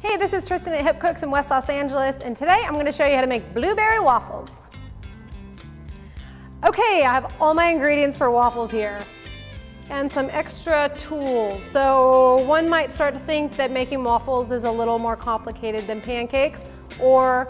Hey, this is Tristan at Hipcooks in West Los Angeles, and today I'm going to show you how to make blueberry waffles. Okay, I have all my ingredients for waffles here and some extra tools. So one might start to think that making waffles is a little more complicated than pancakes or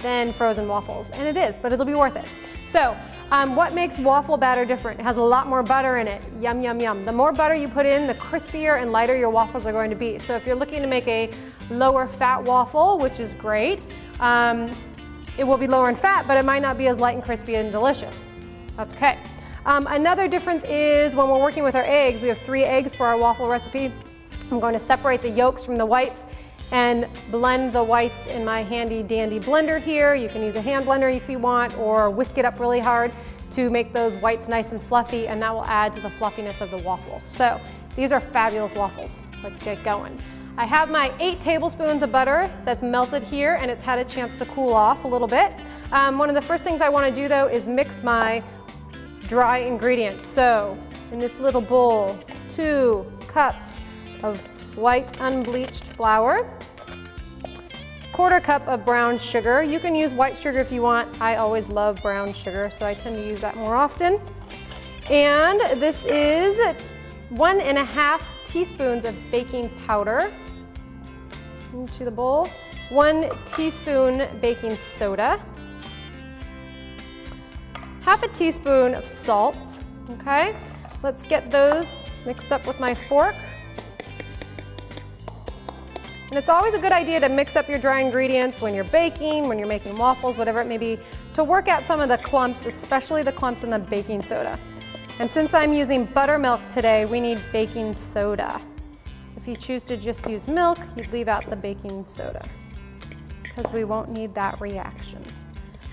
than frozen waffles, and it is, but it'll be worth it. So what makes waffle batter different? It has a lot more butter in it. Yum, yum, yum. The more butter you put in, the crispier and lighter your waffles are going to be. So if you're looking to make a lower fat waffle, which is great, it will be lower in fat, but it might not be as light and crispy and delicious. That's okay. Another difference is when we're working with our eggs, we have 3 eggs for our waffle recipe. I'm going to separate the yolks from the whites and blend the whites in my handy dandy blender here. You can use a hand blender if you want, or whisk it up really hard to make those whites nice and fluffy, and that will add to the fluffiness of the waffle. So these are fabulous waffles. Let's get going. I have my 8 tablespoons of butter that's melted here, and it's had a chance to cool off a little bit. One of the first things I want to do though is mix my dry ingredients. So in this little bowl, 2 cups of white unbleached flour, 1/4 cup of brown sugar. You can use white sugar if you want. I always love brown sugar, so I tend to use that more often. And this is 1½ teaspoons of baking powder into the bowl, 1 teaspoon baking soda, 1/2 teaspoon of salt. Okay, let's get those mixed up with my fork. And it's always a good idea to mix up your dry ingredients when you're baking, when you're making waffles, whatever it may be, to work out some of the clumps, especially the clumps in the baking soda. And since I'm using buttermilk today, we need baking soda. If you choose to just use milk, you'd leave out the baking soda because we won't need that reaction.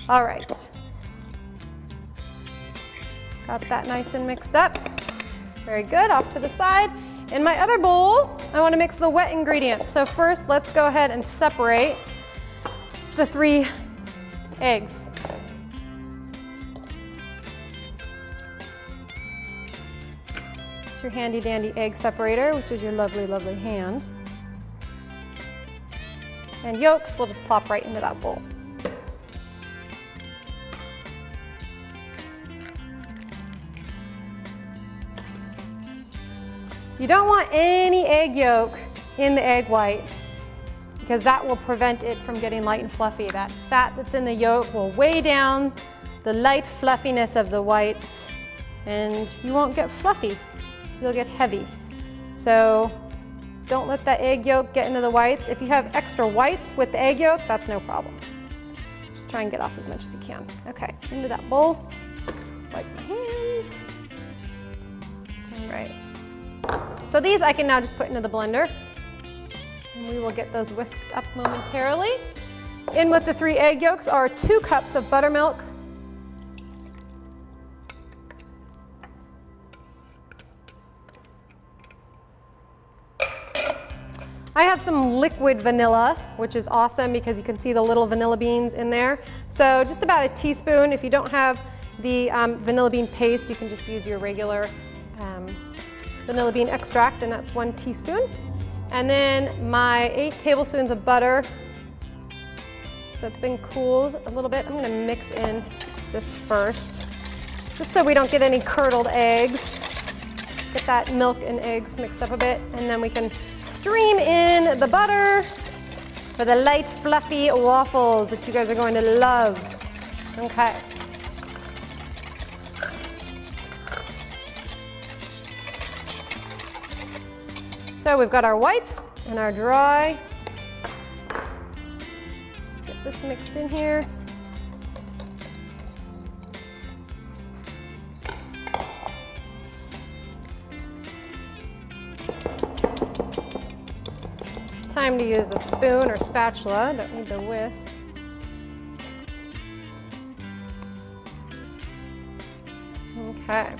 All right. Got that nice and mixed up. Very good, off to the side. In my other bowl, I want to mix the wet ingredients. So first, let's go ahead and separate the 3 eggs. It's your handy dandy egg separator, which is your lovely, lovely hand. And yolks, we'll just plop right into that bowl. You don't want any egg yolk in the egg white because that will prevent it from getting light and fluffy. That fat that's in the yolk will weigh down the light fluffiness of the whites and you won't get fluffy, you'll get heavy. So don't let that egg yolk get into the whites. If you have extra whites with the egg yolk, that's no problem. Just try and get off as much as you can. Okay, into that bowl, wipe my hands. All right. So these I can now just put into the blender and we will get those whisked up momentarily. In with the 3 egg yolks are 2 cups of buttermilk, I have some liquid vanilla, which is awesome because you can see the little vanilla beans in there. So just about a teaspoon. If you don't have the vanilla bean paste, you can just use your regular vanilla bean extract, and that's 1 teaspoon. And then my 8 tablespoons of butter that's been cooled a little bit. I'm going to mix in this first, just so we don't get any curdled eggs. Get that milk and eggs mixed up a bit, and then we can stream in the butter for the light, fluffy waffles that you guys are going to love. Okay. So we've got our whites and our dry. Let's get this mixed in here. Time to use a spoon or spatula, don't need the whisk. Okay.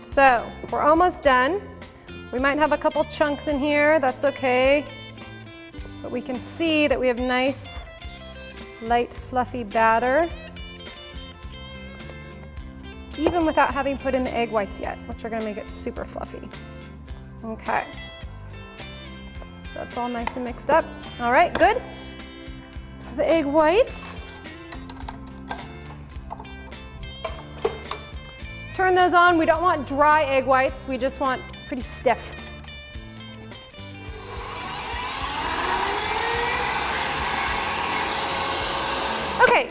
So we're almost done. We might have a couple chunks in here, that's okay. But we can see that we have nice, light, fluffy batter. even without having put in the egg whites yet, which are gonna make it super fluffy. Okay. So that's all nice and mixed up. All right, good. So the egg whites. Turn those on. We don't want dry egg whites. We just want pretty stiff. Okay,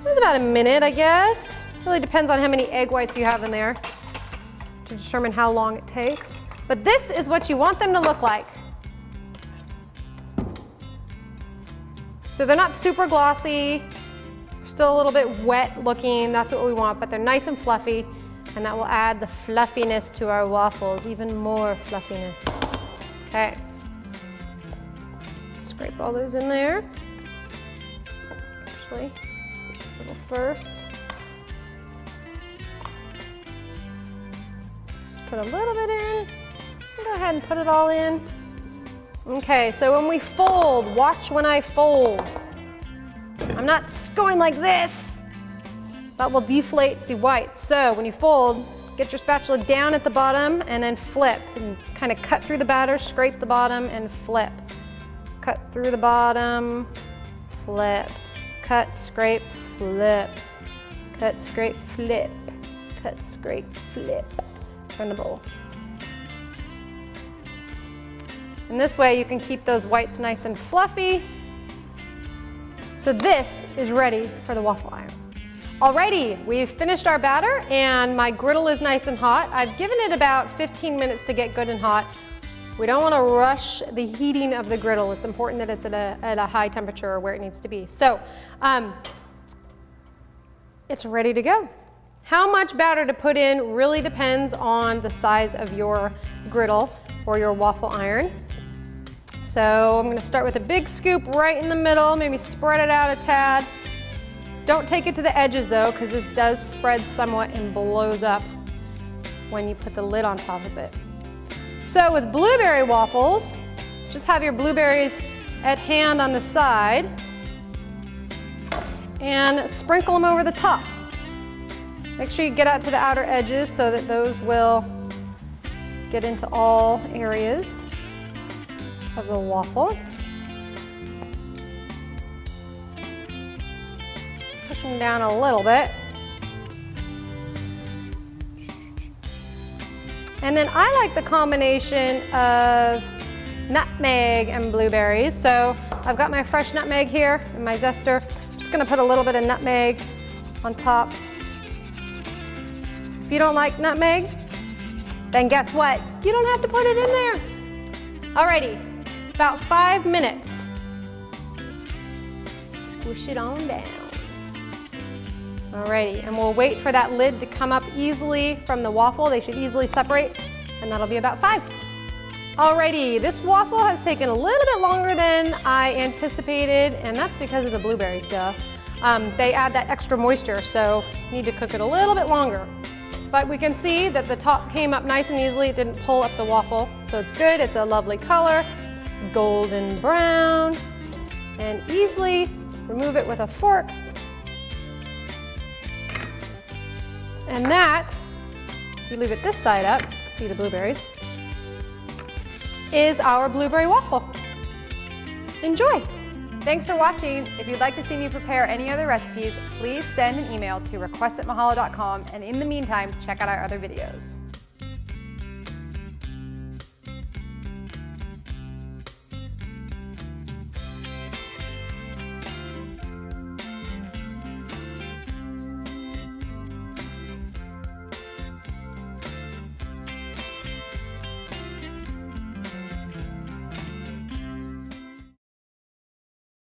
that's about a minute, I guess. Really depends on how many egg whites you have in there to determine how long it takes. But this is what you want them to look like. So they're not super glossy, still a little bit wet looking, that's what we want, but they're nice and fluffy, and that will add the fluffiness to our waffles, even more fluffiness. Okay, scrape all those in there. Actually, a little first. Just put a little bit in. Go ahead and put it all in. Okay, so when we fold, watch when I fold. I'm not going like this. That will deflate the whites. So when you fold, get your spatula down at the bottom and then flip and kind of cut through the batter, scrape the bottom and flip. Cut through the bottom, flip. Cut, scrape, flip. Cut, scrape, flip. Cut, scrape, flip. Turn the bowl. And this way you can keep those whites nice and fluffy. So this is ready for the waffle iron. Alrighty, we've finished our batter and my griddle is nice and hot. I've given it about 15 minutes to get good and hot. We don't want to rush the heating of the griddle. It's important that it's at a high temperature where it needs to be. So it's ready to go. How much batter to put in really depends on the size of your griddle or your waffle iron. So I'm going to start with a big scoop right in the middle, maybe spread it out a tad. Don't take it to the edges though, because this does spread somewhat and blows up when you put the lid on top of it. So with blueberry waffles, just have your blueberries at hand on the side and sprinkle them over the top. Make sure you get out to the outer edges so that those will get into all areas of the waffle. Push them down a little bit. And then I like the combination of nutmeg and blueberries. So I've got my fresh nutmeg here and my zester. I'm just gonna put a little bit of nutmeg on top. If you don't like nutmeg, then guess what? You don't have to put it in there. Alrighty, about 5 minutes. Squish it on down. Alrighty, and we'll wait for that lid to come up easily from the waffle. They should easily separate, and that'll be about 5. Alrighty, this waffle has taken a little bit longer than I anticipated, and that's because of the blueberries, duh. They add that extra moisture, so you need to cook it a little bit longer. But we can see that the top came up nice and easily. It didn't pull up the waffle, so it's good. It's a lovely color, golden brown, and easily remove it with a fork. And that, if you leave it this side up, see the blueberries, is our blueberry waffle. Enjoy. Thanks for watching. If you'd like to see me prepare any other recipes, please send an email to request@mahalo.com, and in the meantime, check out our other videos.